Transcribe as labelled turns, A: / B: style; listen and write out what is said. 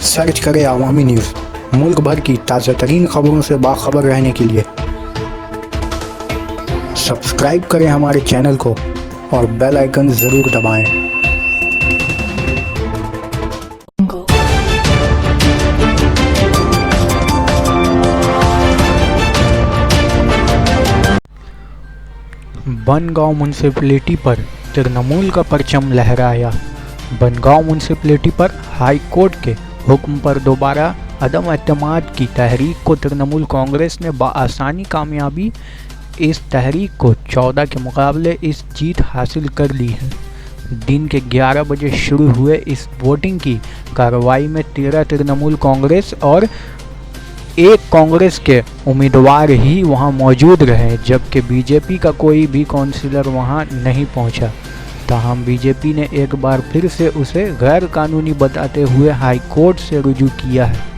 A: Search करें अवामी news. मुल्क भर की ताज़ा तरीन खबरों से बाखबर रहने के लिए सब्सक्राइब करें हमारे चैनल को और बेल आइकन ज़रूर दबाएं। बनगांव म्यूनसिपैलिटी पर तृणमूल का परचम लहराया। बनगांव म्यूनसिपैलिटी पर हाई कोर्ट के हुक्म पर दोबारा अदम एतमाद की तहरीक को तृणमूल कांग्रेस ने बआसानी कामयाबी इस तहरीक को 14 के मुकाबले इस जीत हासिल कर ली है। दिन के 11 बजे शुरू हुए इस वोटिंग की कार्रवाई में 13 तृणमूल कांग्रेस और 1 कांग्रेस के उम्मीदवार ही वहां मौजूद रहे, जबकि बीजेपी का कोई भी काउंसिलर वहां नहीं पहुंचा। ताहम बीजेपी ने एक बार फिर से उसे गैर कानूनी बताते हुए हाई कोर्ट से रुजू किया है।